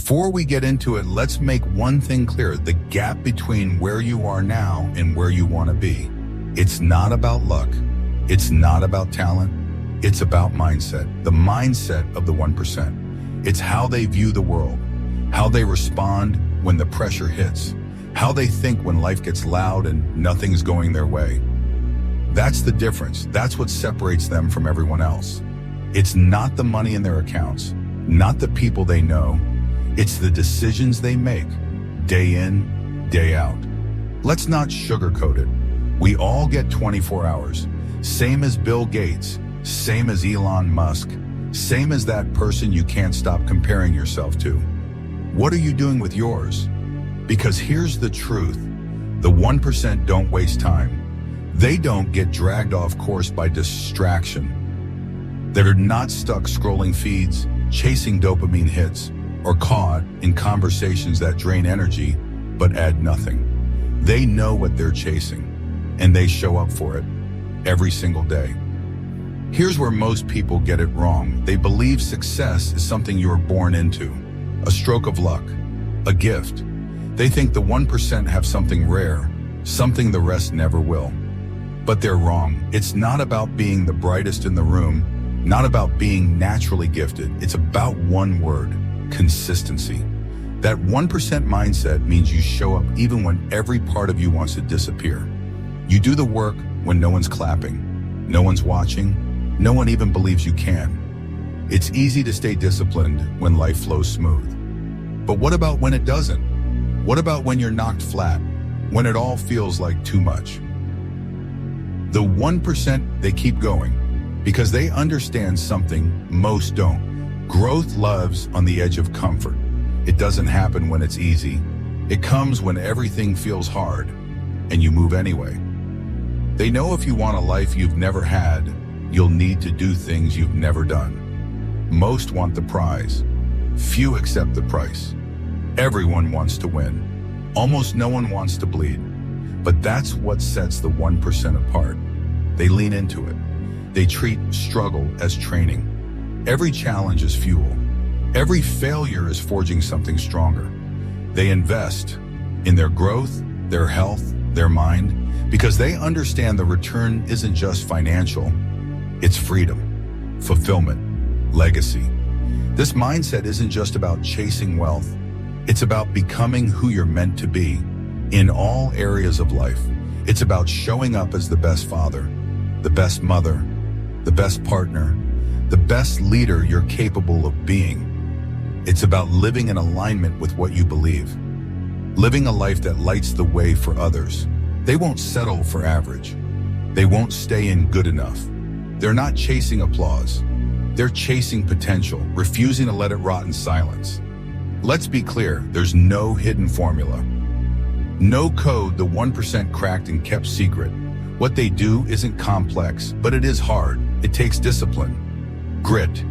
Before we get into it, let's make one thing clear: the gap between where you are now and where you want to be. It's not about luck. It's not about talent. It's about mindset, the mindset of the 1%. It's how they view the world, how they respond when the pressure hits, how they think when life gets loud and nothing's going their way. That's the difference. That's what separates them from everyone else. It's not the money in their accounts, not the people they know. It's the decisions they make, day in, day out. Let's not sugarcoat it. We all get 24 hours, same as Bill Gates, same as Elon Musk, same as that person you can't stop comparing yourself to. What are you doing with yours? Because here's the truth: the 1% don't waste time. They don't get dragged off course by distraction. They're not stuck scrolling feeds, chasing dopamine hits, or caught in conversations that drain energy but add nothing. They know what they're chasing, and they show up for it every single day. Here's where most people get it wrong. They believe success is something you're born into, a stroke of luck, a gift. They think the 1% have something rare, something the rest never will. But they're wrong. It's not about being the brightest in the room, not about being naturally gifted. It's about one word: consistency. That 1% mindset means you show up even when every part of you wants to disappear. You do the work when no one's clapping, no one's watching, no one even believes you can. It's easy to stay disciplined when life flows smooth. But what about when it doesn't? What about when you're knocked flat, when it all feels like too much? The 1%, they keep going because they understand something most don't. Growth lives on the edge of comfort. It doesn't happen when it's easy. It comes when everything feels hard, and you move anyway. They know if you want a life you've never had, you'll need to do things you've never done. Most want the prize. Few accept the price. Everyone wants to win. Almost no one wants to bleed. But that's what sets the 1% apart. They lean into it. They treat struggle as training. Every challenge is fuel. Every failure is forging something stronger. They invest in their growth, their health, their mind, because they understand the return isn't just financial. It's freedom, fulfillment, legacy. This mindset isn't just about chasing wealth. It's about becoming who you're meant to be in all areas of life. It's about showing up as the best father, the best mother, the best partner, the best leader you're capable of being. It's about living in alignment with what you believe, living a life that lights the way for others. They won't settle for average. They won't stay in good enough. They're not chasing applause. They're chasing potential, refusing to let it rot in silence. Let's be clear, there's no hidden formula. No code the 1% cracked and kept secret. What they do isn't complex, but it is hard. It takes discipline, grit,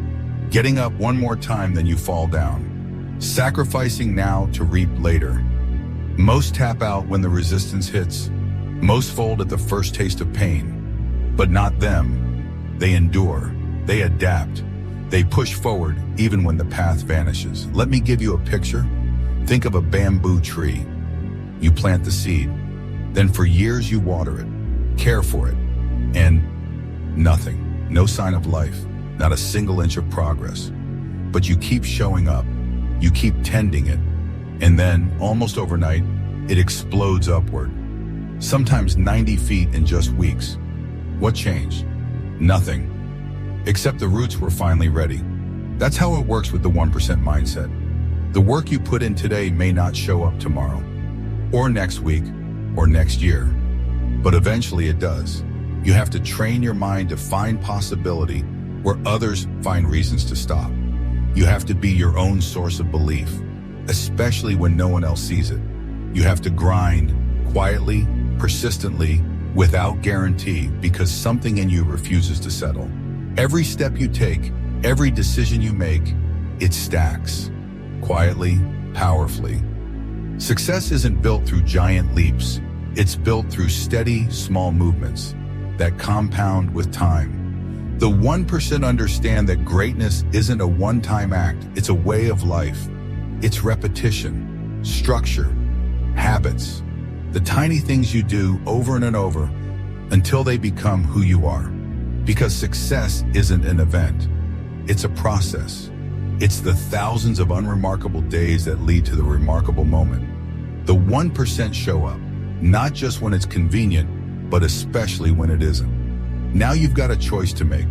getting up one more time than you fall down, sacrificing now to reap later. Most tap out when the resistance hits. Most fold at the first taste of pain. But not them. They endure. They adapt. They push forward even when the path vanishes. Let me give you a picture. Think of a bamboo tree. You plant the seed. Then for years you water it, care for it, and nothing. No sign of life. Not a single inch of progress. But you keep showing up. You keep tending it. And then, almost overnight, it explodes upward. Sometimes 90 feet in just weeks. What changed? Nothing. Except the roots were finally ready. That's how it works with the 1% mindset. The work you put in today may not show up tomorrow, or next week, or next year. But eventually it does. You have to train your mind to find possibility where others find reasons to stop. You have to be your own source of belief, especially when no one else sees it. You have to grind quietly, persistently, without guarantee, because something in you refuses to settle. Every step you take, every decision you make, it stacks, quietly, powerfully. Success isn't built through giant leaps. It's built through steady, small movements that compound with time. The 1% understand that greatness isn't a one-time act, it's a way of life. It's repetition, structure, habits, the tiny things you do over and over until they become who you are. Because success isn't an event, it's a process. It's the thousands of unremarkable days that lead to the remarkable moment. The 1% show up, not just when it's convenient, but especially when it isn't. Now you've got a choice to make.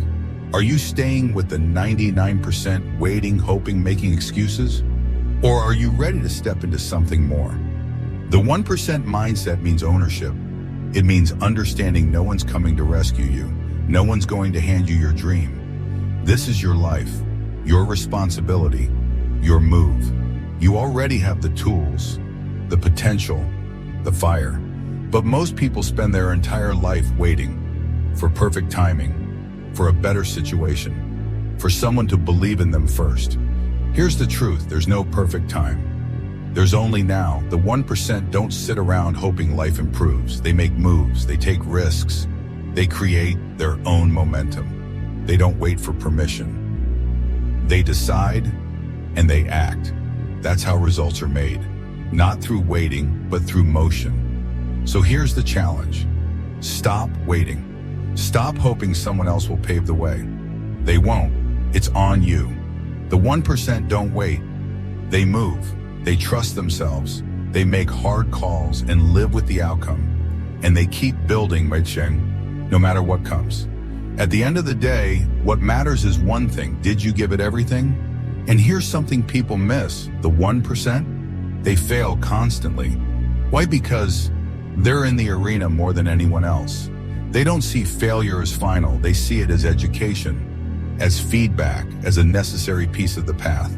Are you staying with the 99%, waiting, hoping, making excuses? Or are you ready to step into something more? The 1% mindset means ownership. It means understanding no one's coming to rescue you. No one's going to hand you your dream. This is your life, your responsibility, your move. You already have the tools, the potential, the fire. But most people spend their entire life waiting for perfect timing, for a better situation, for someone to believe in them first. Here's the truth, there's no perfect time. There's only now. The 1% don't sit around hoping life improves. They make moves, they take risks, they create their own momentum. They don't wait for permission. They decide and they act. That's how results are made. Not through waiting, but through motion. So here's the challenge. Stop waiting. Stop hoping someone else will pave the way. They won't. It's on you. The 1% don't wait. They move. They trust themselves. They make hard calls and live with the outcome. And they keep building, Mei Cheng, no matter what comes. At the end of the day, what matters is one thing. Did you give it everything? And here's something people miss. The 1%, they fail constantly. Why? Because they're in the arena more than anyone else. They don't see failure as final. They see it as education, as feedback, as a necessary piece of the path.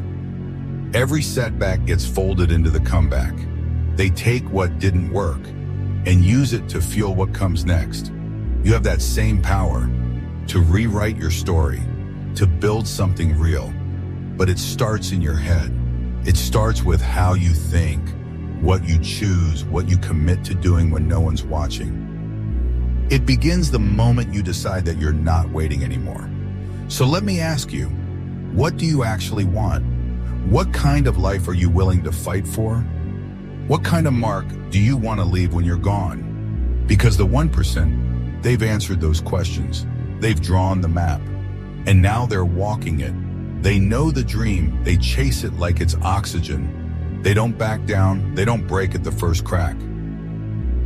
Every setback gets folded into the comeback. They take what didn't work and use it to fuel what comes next. You have that same power to rewrite your story, to build something real. But it starts in your head. It starts with how you think, what you choose, what you commit to doing when no one's watching. It begins the moment you decide that you're not waiting anymore. So let me ask you, what do you actually want? What kind of life are you willing to fight for? What kind of mark do you want to leave when you're gone? Because the 1%, they've answered those questions. They've drawn the map. And now they're walking it. They know the dream. They chase it like it's oxygen. They don't back down. They don't break at the first crack.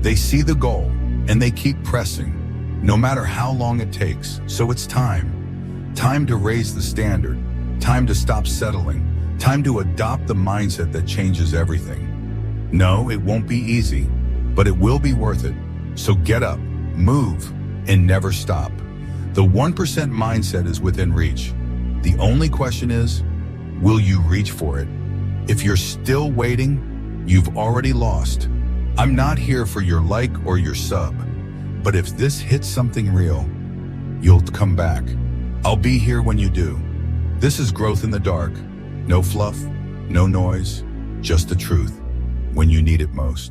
They see the goal and they keep pressing, no matter how long it takes. So it's time. Time to raise the standard. Time to stop settling. Time to adopt the mindset that changes everything. No, it won't be easy, but it will be worth it. So get up, move, and never stop. The 1% mindset is within reach. The only question is, will you reach for it? If you're still waiting, you've already lost. I'm not here for your like or your sub, but if this hits something real, you'll come back. I'll be here when you do. This is Growth in the Dark. No fluff, no noise, just the truth when you need it most.